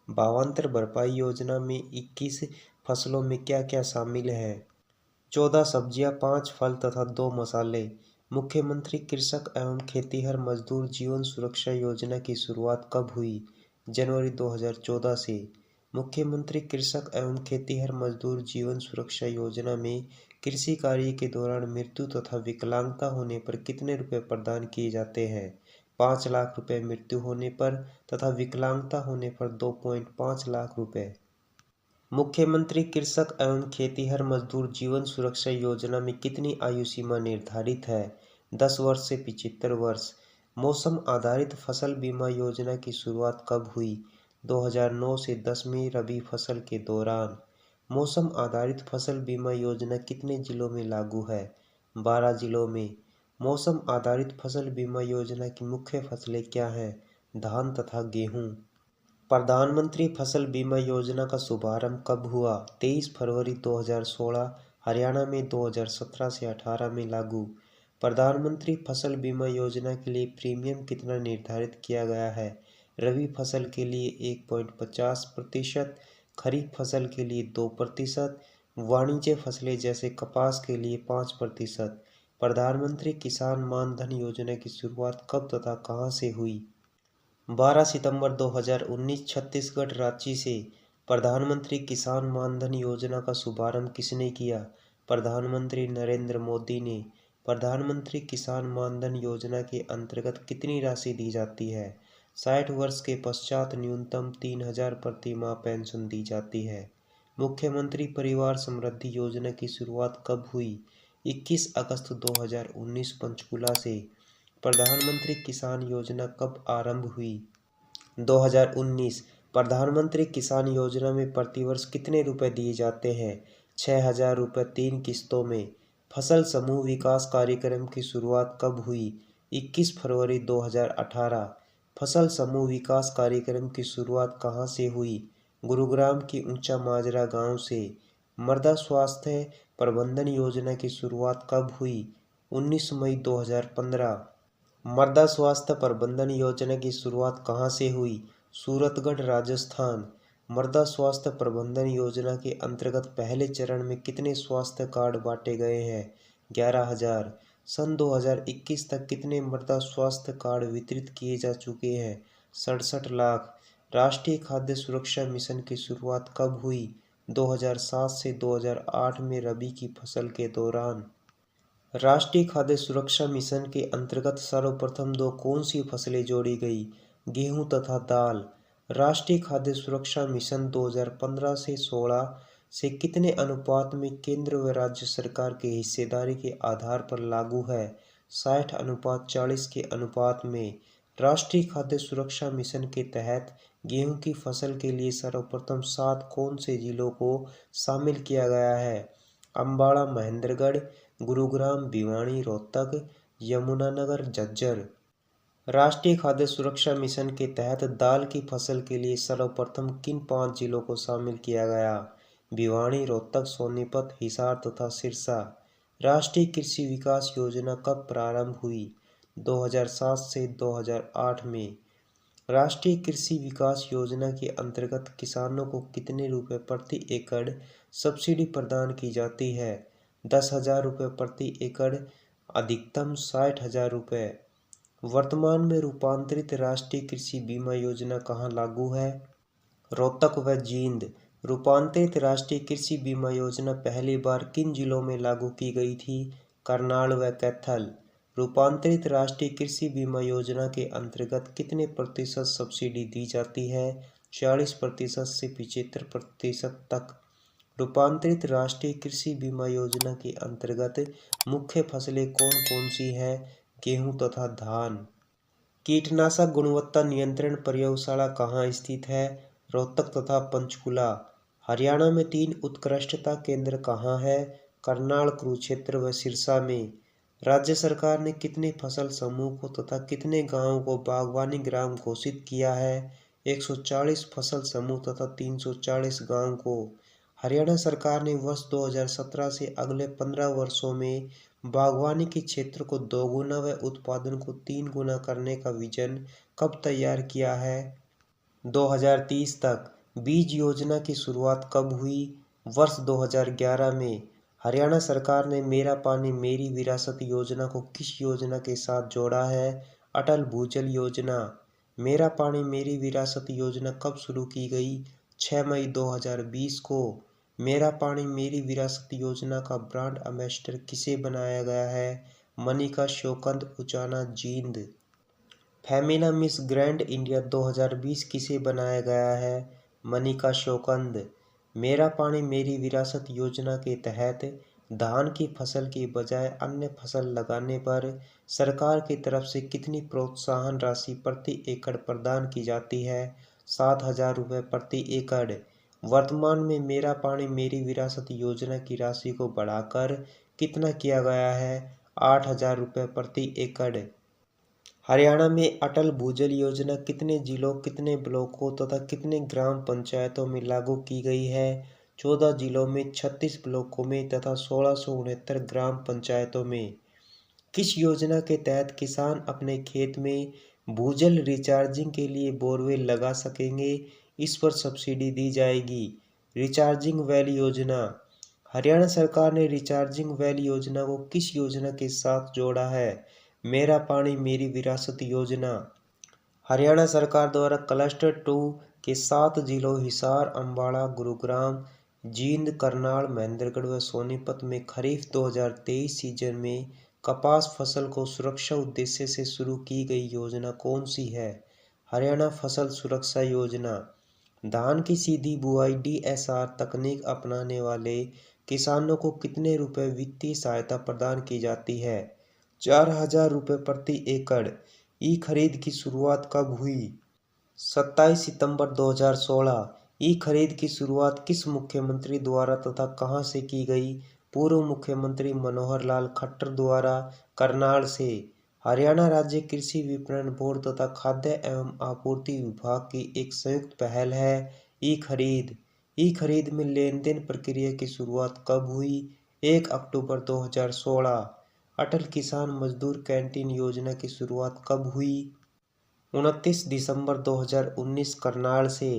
भावांतर भरपाई योजना में 21 फसलों में क्या क्या शामिल है? 14 सब्जियां, 5 फल तथा 2 मसाले। मुख्यमंत्री कृषक एवं खेतीहर मजदूर जीवन सुरक्षा योजना की शुरुआत कब हुई? जनवरी 2014 से। मुख्यमंत्री कृषक एवं खेतीहर मजदूर जीवन सुरक्षा योजना में कृषि कार्य के दौरान मृत्यु तथा विकलांगता होने पर कितने रुपए प्रदान किए जाते हैं? 5 लाख रुपए मृत्यु होने पर तथा विकलांगता होने पर 2.5 लाख रुपए। मुख्यमंत्री कृषक एवं खेतिहर मजदूर जीवन सुरक्षा योजना में कितनी आयु सीमा निर्धारित है? 10 वर्ष से 75 वर्ष। मौसम आधारित फसल बीमा योजना की शुरुआत कब हुई? 2009 से 10वीं रबी फसल के दौरान। मौसम आधारित फसल बीमा योजना कितने जिलों में लागू है? 12 जिलों में। मौसम आधारित फसल बीमा योजना की मुख्य फसलें क्या हैं? धान तथा गेहूं। प्रधानमंत्री फसल बीमा योजना का शुभारंभ कब हुआ? 23 फरवरी 2016। हरियाणा में 2017 से 18 में लागू। प्रधानमंत्री फसल बीमा योजना के लिए प्रीमियम कितना निर्धारित किया गया है? रबी फसल के लिए 1.50%, खरीफ फसल के लिए 2%, वाणिज्य फसलें जैसे कपास के लिए 5%। प्रधानमंत्री किसान मान धन योजना की शुरुआत कब तथा कहां से हुई? 12 सितंबर 2019 छत्तीसगढ़ रांची से। प्रधानमंत्री किसान मान धन योजना का शुभारंभ किसने किया? प्रधानमंत्री नरेंद्र मोदी ने। प्रधानमंत्री किसान मान धन योजना के अंतर्गत कितनी राशि दी जाती है? 60 वर्ष के पश्चात न्यूनतम 3,000 प्रति माह पेंशन दी जाती है। मुख्यमंत्री परिवार समृद्धि योजना की शुरुआत कब हुई? 21 अगस्त 2019 पंचकुला से। प्रधानमंत्री किसान योजना कब आरंभ हुई? 2019। प्रधानमंत्री किसान योजना में प्रतिवर्ष कितने रुपए दिए जाते हैं? 6,000 रुपये 3 किस्तों में। फसल समूह विकास कार्यक्रम की शुरुआत कब हुई? 21 फरवरी 2018। फसल समूह विकास कार्यक्रम की शुरुआत कहाँ से हुई? गुरुग्राम की ऊंचा माजरा गांव से। मृदा स्वास्थ्य प्रबंधन योजना की शुरुआत कब हुई? 19 मई 2015। मृदा स्वास्थ्य प्रबंधन योजना की शुरुआत कहाँ से हुई? सूरतगढ़ राजस्थान। मृदा स्वास्थ्य प्रबंधन योजना के अंतर्गत पहले चरण में कितने स्वास्थ्य कार्ड बांटे गए हैं? 11,000। सन 2021 तक कितने मृदा स्वास्थ्य कार्ड वितरित किए जा चुके हैं? 67 लाख। राष्ट्रीय खाद्य सुरक्षा मिशन की शुरुआत कब हुई? 2007 से 2008 में रबी की फसल के दौरान। राष्ट्रीय खाद्य सुरक्षा मिशन के अंतर्गत सर्वप्रथम दो कौन सी फसलें जोड़ी गई? गेहूं तथा दाल। राष्ट्रीय खाद्य सुरक्षा मिशन 2015 से 16 से कितने अनुपात में केंद्र व राज्य सरकार की हिस्सेदारी के आधार पर लागू है? 60:40 के अनुपात में। राष्ट्रीय खाद्य सुरक्षा मिशन के तहत गेहूं की फसल के लिए सर्वप्रथम 7 कौन से जिलों को शामिल किया गया है? अम्बाड़ा, महेंद्रगढ़, गुरुग्राम, भिवानी, रोहतक, यमुनानगर, झज्जर। राष्ट्रीय खाद्य सुरक्षा मिशन के तहत दाल की फसल के लिए सर्वप्रथम किन 5 जिलों को शामिल किया गया? भिवानी, रोहतक, सोनीपत, हिसार तथा सिरसा। राष्ट्रीय कृषि विकास योजना कब प्रारंभ हुई? 2007 से 2008 में। राष्ट्रीय कृषि विकास योजना के अंतर्गत किसानों को कितने रुपए प्रति एकड़ सब्सिडी प्रदान की जाती है? 10,000 रुपये प्रति एकड़, अधिकतम 60,000 रुपये। वर्तमान में रूपांतरित राष्ट्रीय कृषि बीमा योजना कहाँ लागू है? रोहतक व जींद। रूपांतरित राष्ट्रीय कृषि बीमा योजना पहली बार किन जिलों में लागू की गई थी? करनाल व कैथल। रूपांतरित राष्ट्रीय कृषि बीमा योजना के अंतर्गत कितने प्रतिशत सब्सिडी दी जाती है? 40% से 75% तक। रूपांतरित राष्ट्रीय कृषि बीमा योजना के अंतर्गत मुख्य फसलें कौन कौन सी हैं? गेहूं तथा धान। कीटनाशक गुणवत्ता नियंत्रण प्रयोगशाला कहाँ स्थित है? रोहतक तथा पंचकुला। हरियाणा में 3 उत्कृष्टता केंद्र कहाँ है? करनाल, कुरुक्षेत्र व सिरसा में। राज्य सरकार ने कितने फसल समूह को तथा कितने गांवों को बागवानी ग्राम घोषित किया है? 140 फसल समूह तथा 340 गांव को। हरियाणा सरकार ने वर्ष 2017 से अगले 15 वर्षों में बागवानी के क्षेत्र को 2 गुना व उत्पादन को 3 गुना करने का विजन कब तैयार किया है? 2030 तक। बीज योजना की शुरुआत कब हुई? वर्ष 2011 में। हरियाणा सरकार ने मेरा पानी मेरी विरासत योजना को किस योजना के साथ जोड़ा है? अटल भूजल योजना। मेरा पानी मेरी विरासत योजना कब शुरू की गई? 6 मई 2020 को। मेरा पानी मेरी विरासत योजना का ब्रांड एम्बेसडर किसे बनाया गया है? Manika Sheokand, Uchana, Jind. Femina Miss Grand India 2020 किसे बनाया गया है? मनिका शोकंद। मेरा पानी मेरी विरासत योजना के तहत धान की फसल की बजाय अन्य फसल लगाने पर सरकार की तरफ से कितनी प्रोत्साहन राशि प्रति एकड़ प्रदान की जाती है? 7,000 रुपये प्रति एकड़। वर्तमान में मेरा पानी मेरी विरासत योजना की राशि को बढ़ाकर कितना किया गया है? 8,000 रुपये प्रति एकड़। हरियाणा में अटल भूजल योजना कितने जिलों, कितने ब्लॉकों तथा कितने ग्राम पंचायतों में लागू की गई है? 14 जिलों में, 36 ब्लॉकों में तथा 1669 ग्राम पंचायतों में। किस योजना के तहत किसान अपने खेत में भूजल रिचार्जिंग के लिए बोरवेल लगा सकेंगे? इस पर सब्सिडी दी जाएगी। रिचार्जिंग वेल योजना। हरियाणा सरकार ने रिचार्जिंग वेल योजना को किस योजना के साथ जोड़ा है? मेरा पानी मेरी विरासत योजना। हरियाणा सरकार द्वारा क्लस्टर 2 के 7 जिलों हिसार, अम्बाला, गुरुग्राम, जींद, करनाल, महेंद्रगढ़ व सोनीपत में खरीफ 2023 सीजन में कपास फसल को सुरक्षा उद्देश्य से शुरू की गई योजना कौन सी है? हरियाणा फसल सुरक्षा योजना। धान की सीधी बुआई DSR तकनीक अपनाने वाले किसानों को कितने रुपए वित्तीय सहायता प्रदान की जाती है? 4,000 रुपये प्रति एकड़। ई खरीद की शुरुआत कब हुई? 27 सितंबर 2016। ई खरीद की शुरुआत किस मुख्यमंत्री द्वारा तथा कहां से की गई? पूर्व मुख्यमंत्री मनोहर लाल खट्टर द्वारा, करनाल से। हरियाणा राज्य कृषि विपणन बोर्ड तथा खाद्य एवं आपूर्ति विभाग की एक संयुक्त पहल है ई खरीद। ई खरीद में लेन देन प्रक्रिया की शुरुआत कब हुई? 1 अक्टूबर 2016। अटल किसान मजदूर कैंटीन योजना की शुरुआत कब हुई? 29 दिसंबर 2019, करनाल से।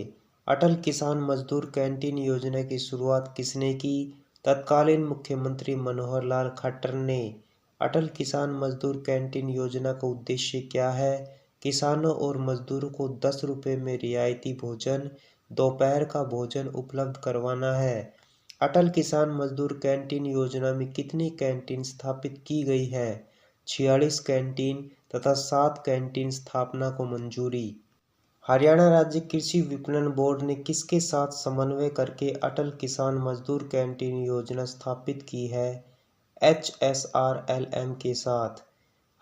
अटल किसान मजदूर कैंटीन योजना की शुरुआत किसने की? तत्कालीन मुख्यमंत्री मनोहर लाल खट्टर ने। अटल किसान मजदूर कैंटीन योजना का उद्देश्य क्या है? किसानों और मजदूरों को 10 रुपये में रियायती भोजन, दोपहर का भोजन उपलब्ध करवाना है। अटल किसान मजदूर कैंटीन योजना में कितनी कैंटीन स्थापित की गई है? 46 कैंटीन तथा 7 कैंटीन स्थापना को मंजूरी। हरियाणा राज्य कृषि विपणन बोर्ड ने किसके साथ समन्वय करके अटल किसान मजदूर कैंटीन योजना स्थापित की है? HSRLM के साथ।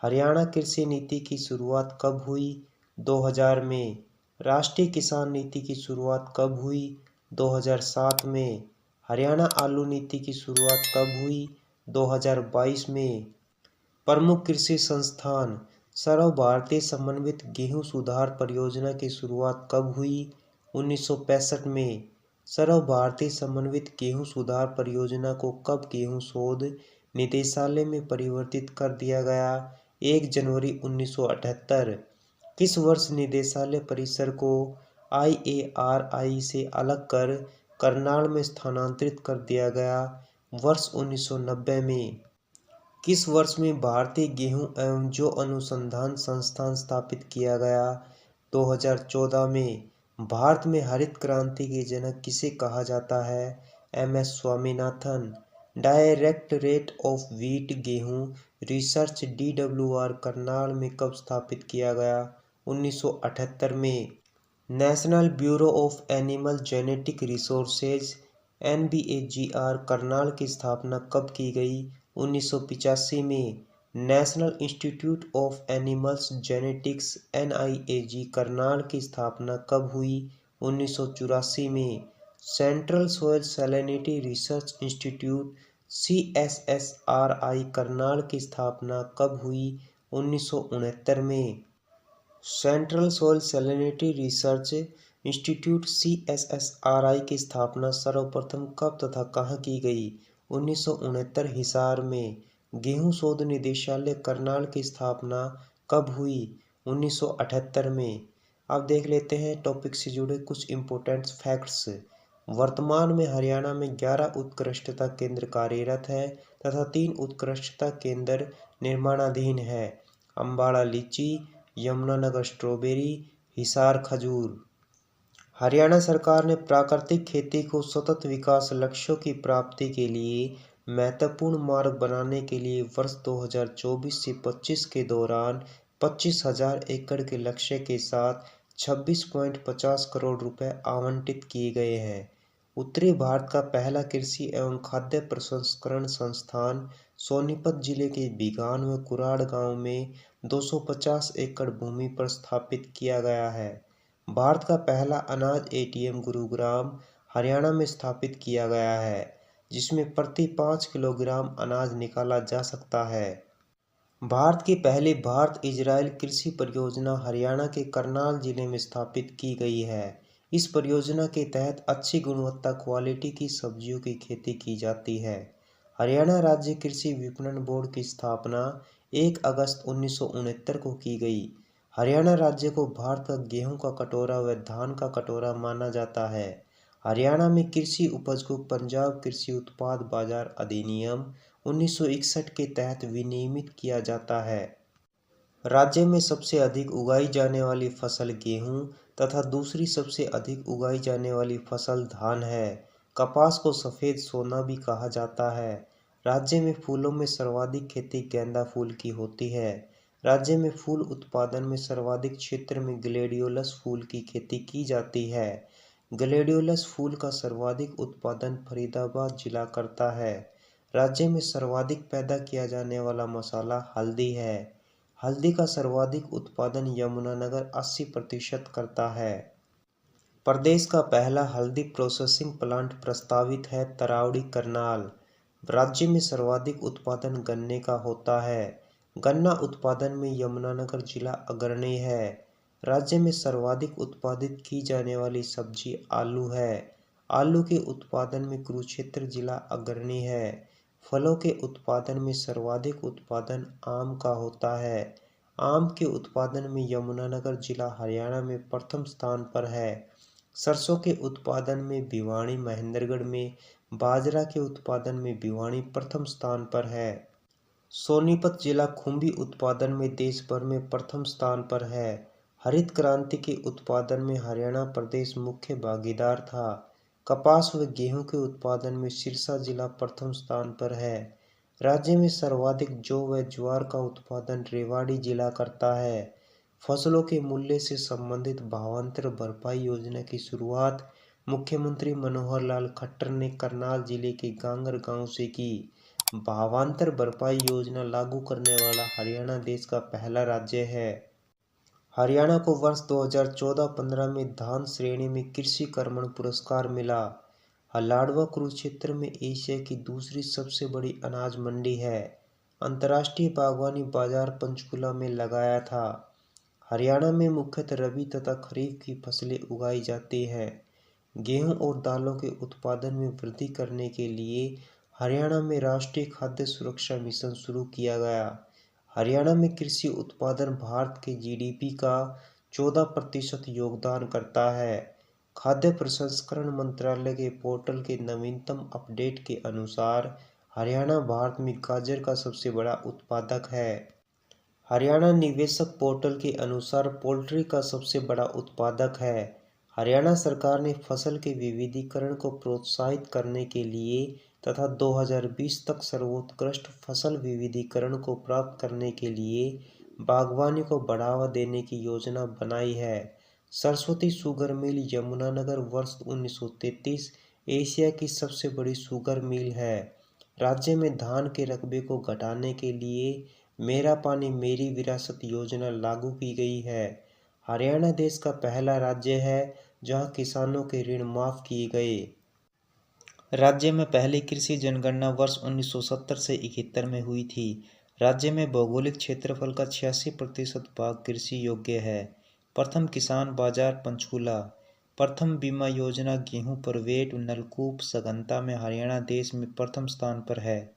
हरियाणा कृषि नीति की शुरुआत कब हुई? 2000 में। राष्ट्रीय किसान नीति की शुरुआत कब हुई? 2007 में। हरियाणा आलू नीति की शुरुआत कब हुई? 2022 में। प्रमुख कृषि संस्थान। सर्व भारतीय समन्वित गेहूं सुधार परियोजना की शुरुआत कब हुई? 1965 में। सर्व भारतीय समन्वित गेहूं सुधार परियोजना को कब गेहूं शोध निदेशालय में परिवर्तित कर दिया गया? 1 जनवरी 1978। किस वर्ष निदेशालय परिसर को IARI से अलग कर करनाल में स्थानांतरित कर दिया गया? वर्ष 1990 में। किस वर्ष में भारतीय गेहूं एवं जौ अनुसंधान संस्थान स्थापित किया गया? 2014 में। भारत में हरित क्रांति के जनक किसे कहा जाता है? MS Swaminathan. Directorate of wheat गेहूं रिसर्च DWR करनाल में कब स्थापित किया गया? 1978 में। National bureau of animal genetic resources NBAGR Karnal की स्थापना कब की गई? 1985 में। National institute of animals genetics NIAG Karnal की स्थापना कब हुई? 1984 में। Central soil salinity research institute CSSRI Karnal की स्थापना कब हुई? 1969 में। Central soil salinity research institute CSSRI की स्थापना सर्वप्रथम कब तथा कहाँ की गई? 1969 हिसार में। गेहूं शोध निदेशालय करनाल की स्थापना कब हुई? 1978 में। अब देख लेते हैं टॉपिक से जुड़े कुछ इम्पोर्टेंट फैक्ट्स। वर्तमान में हरियाणा में 11 उत्कृष्टता केंद्र कार्यरत है तथा 3 उत्कृष्टता केंद्र निर्माणाधीन है। अम्बाला लीची, यमुनानगर स्ट्रॉबेरी, हिसार खजूर। हरियाणा सरकार ने प्राकृतिक खेती को सतत विकास लक्ष्यों की प्राप्ति के लिए महत्वपूर्ण मार्ग बनाने के लिए वर्ष 2024 से 25 के दौरान 25,000 एकड़ के लक्ष्य के साथ 26.50 करोड़ रुपए आवंटित किए गए हैं। उत्तरी भारत का पहला कृषि एवं खाद्य प्रसंस्करण संस्थान सोनीपत जिले के बिघान व कुराड़ गांव में 250 एकड़ भूमि पर स्थापित किया गया है। भारत का पहला अनाज एटीएम गुरुग्राम, हरियाणा में स्थापित किया गया है, जिसमें प्रति 5 किलोग्राम अनाज निकाला जा सकता है। भारत की पहली भारत इजराइल कृषि परियोजना हरियाणा के करनाल जिले में स्थापित की गई है। इस परियोजना के तहत अच्छी गुणवत्ता क्वालिटी की सब्जियों की खेती की जाती है। हरियाणा राज्य कृषि विपणन बोर्ड की स्थापना 1 अगस्त 1969 को की गई। हरियाणा राज्य को भारत का गेहूं का कटोरा व धान का कटोरा माना जाता है। हरियाणा में कृषि उपज को पंजाब कृषि उत्पाद बाजार अधिनियम 1961 के तहत विनियमित किया जाता है। राज्य में सबसे अधिक उगाई जाने वाली फसल गेहूं तथा दूसरी सबसे अधिक उगाई जाने वाली फसल धान है। कपास को सफेद सोना भी कहा जाता है। राज्य में फूलों में सर्वाधिक खेती गेंदा फूल की होती है। राज्य में फूल उत्पादन में सर्वाधिक क्षेत्र में ग्लेडियोलस फूल की खेती की जाती है। ग्लेडियोलस फूल का सर्वाधिक उत्पादन फरीदाबाद जिला करता है। राज्य में सर्वाधिक पैदा किया जाने वाला मसाला हल्दी है। हल्दी का सर्वाधिक उत्पादन यमुनानगर 80% करता है। प्रदेश का पहला हल्दी प्रोसेसिंग प्लांट प्रस्तावित है तरावड़ी करनाल। राज्य में सर्वाधिक उत्पादन गन्ने का होता है। गन्ना उत्पादन में यमुनानगर जिला अग्रणी है। राज्य में सर्वाधिक उत्पादित की जाने वाली सब्जी आलू है। आलू के उत्पादन में कुरुक्षेत्र जिला अग्रणी है। फलों के उत्पादन में सर्वाधिक उत्पादन आम का होता है। आम के उत्पादन में यमुनानगर जिला हरियाणा में प्रथम स्थान पर है। सरसों के उत्पादन में भिवानी महेंद्रगढ़ में, बाजरा के उत्पादन में भिवानी प्रथम स्थान पर है। सोनीपत जिला खुम्भी उत्पादन में देश भर में प्रथम स्थान पर है। हरित क्रांति के उत्पादन में हरियाणा प्रदेश मुख्य भागीदार था। कपास व गेहूं के उत्पादन में सिरसा जिला प्रथम स्थान पर है। राज्य में सर्वाधिक जौ व ज्वार का उत्पादन रेवाड़ी जिला करता है। फसलों के मूल्य से संबंधित भावांतर भरपाई योजना की शुरुआत मुख्यमंत्री मनोहर लाल खट्टर ने करनाल जिले के गांगर गांव से की। भावांतर भरपाई योजना लागू करने वाला हरियाणा देश का पहला राज्य है। हरियाणा को वर्ष 2014-15 में धान श्रेणी में कृषि कर्मण पुरस्कार मिला। हलाडवा कुरुक्षेत्र में एशिया की दूसरी सबसे बड़ी अनाज मंडी है। अंतर्राष्ट्रीय बागवानी बाजार पंचकुला में लगाया था। हरियाणा में मुख्यतः रबी तथा खरीफ की फसलें उगाई जाती हैं। गेहूं और दालों के उत्पादन में वृद्धि करने के लिए हरियाणा में राष्ट्रीय खाद्य सुरक्षा मिशन शुरू किया गया। हरियाणा में कृषि उत्पादन भारत के जीडीपी का 14% योगदान करता है। खाद्य प्रसंस्करण मंत्रालय के पोर्टल के नवीनतम अपडेट के अनुसार हरियाणा भारत में गाजर का सबसे बड़ा उत्पादक है। हरियाणा निवेशक पोर्टल के अनुसार पोल्ट्री का सबसे बड़ा उत्पादक है। हरियाणा सरकार ने फसल के विविधीकरण को प्रोत्साहित करने के लिए तथा 2020 तक सर्वोत्कृष्ट फसल विविधीकरण को प्राप्त करने के लिए बागवानी को बढ़ावा देने की योजना बनाई है। सरस्वती शुगर मिल यमुनानगर वर्ष 1933 एशिया की सबसे बड़ी शुगर मिल है। राज्य में धान के रकबे को घटाने के लिए मेरा पानी मेरी विरासत योजना लागू की गई है। हरियाणा देश का पहला राज्य है जहां किसानों के ऋण माफ किए गए। राज्य में पहली कृषि जनगणना वर्ष 1970 से 71 में हुई थी। राज्य में भौगोलिक क्षेत्रफल का 86% भाग कृषि योग्य है। प्रथम किसान बाजार पंचकूला। प्रथम बीमा योजना गेहूं पर वेट नलकूप सघनता में हरियाणा देश में प्रथम स्थान पर है।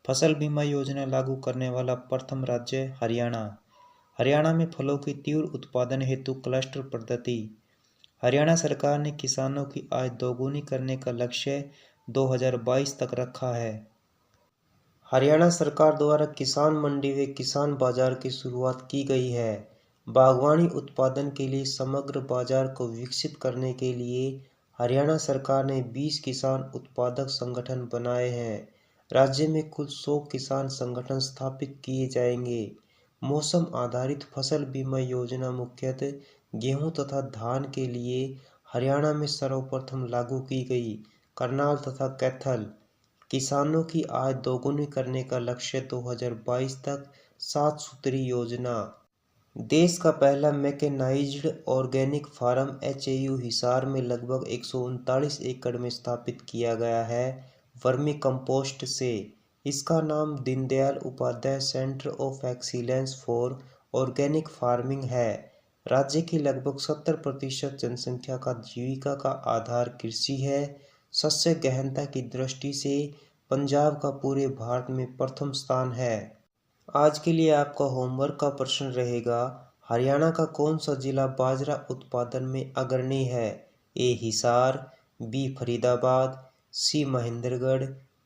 फसल बीमा योजना लागू करने वाला प्रथम राज्य हरियाणा। हरियाणा में फलों की तीव्र उत्पादन हेतु क्लस्टर पद्धति। हरियाणा सरकार ने किसानों की आय दोगुनी करने का लक्ष्य 2022 तक रखा है। हरियाणा सरकार द्वारा किसान मंडी व किसान बाजार की शुरुआत की गई है। बागवानी उत्पादन के लिए समग्र बाजार को विकसित करने के लिए हरियाणा सरकार ने 20 किसान उत्पादक संगठन बनाए हैं। राज्य में कुल 100 किसान संगठन स्थापित किए जाएंगे। मौसम आधारित फसल बीमा योजना मुख्यतः गेहूं तथा धान के लिए हरियाणा में सर्वप्रथम लागू की गई। करनाल तथा कैथल किसानों की आय दोगुनी करने का लक्ष्य 2022 तक 7 सूत्री योजना। देश का पहला मैकेनाइज्ड ऑर्गेनिक फार्म एचएयू हिसार में लगभग 139 एकड़ में स्थापित किया गया है वर्मी कंपोस्ट से। इसका नाम Deendayal Upadhyay centre of excellence for organic farming है। राज्य की लगभग 70% जनसंख्या का जीविका का आधार कृषि है। शस्य गहनता की दृष्टि से पंजाब का पूरे भारत में प्रथम स्थान है। आज के लिए आपका होमवर्क का प्रश्न रहेगा, हरियाणा का कौन सा जिला बाजरा उत्पादन में अग्रणी है? ए हिसार, बी फरीदाबाद, सी महेंद्रगढ़,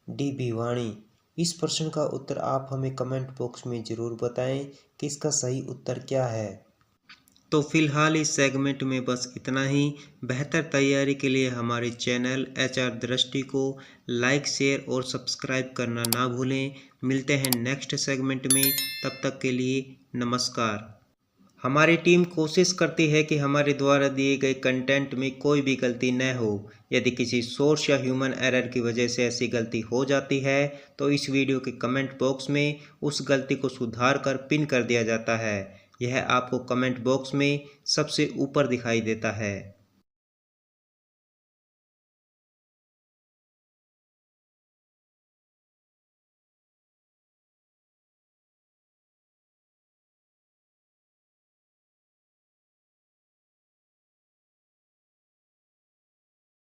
डी भिवानी। इस प्रश्न का उत्तर आप हमें कमेंट बॉक्स में ज़रूर बताएं कि इसका सही उत्तर क्या है। तो फिलहाल इस सेगमेंट में बस इतना ही। बेहतर तैयारी के लिए हमारे चैनल HR दृष्टि को लाइक, शेयर और सब्सक्राइब करना ना भूलें। मिलते हैं नेक्स्ट सेगमेंट में, तब तक के लिए नमस्कार। हमारी टीम कोशिश करती है कि हमारे द्वारा दिए गए कंटेंट में कोई भी गलती न हो। यदि किसी सोर्स या ह्यूमन एरर की वजह से ऐसी गलती हो जाती है तो इस वीडियो के कमेंट बॉक्स में उस गलती को सुधार कर पिन कर दिया जाता है। यह आपको कमेंट बॉक्स में सबसे ऊपर दिखाई देता है।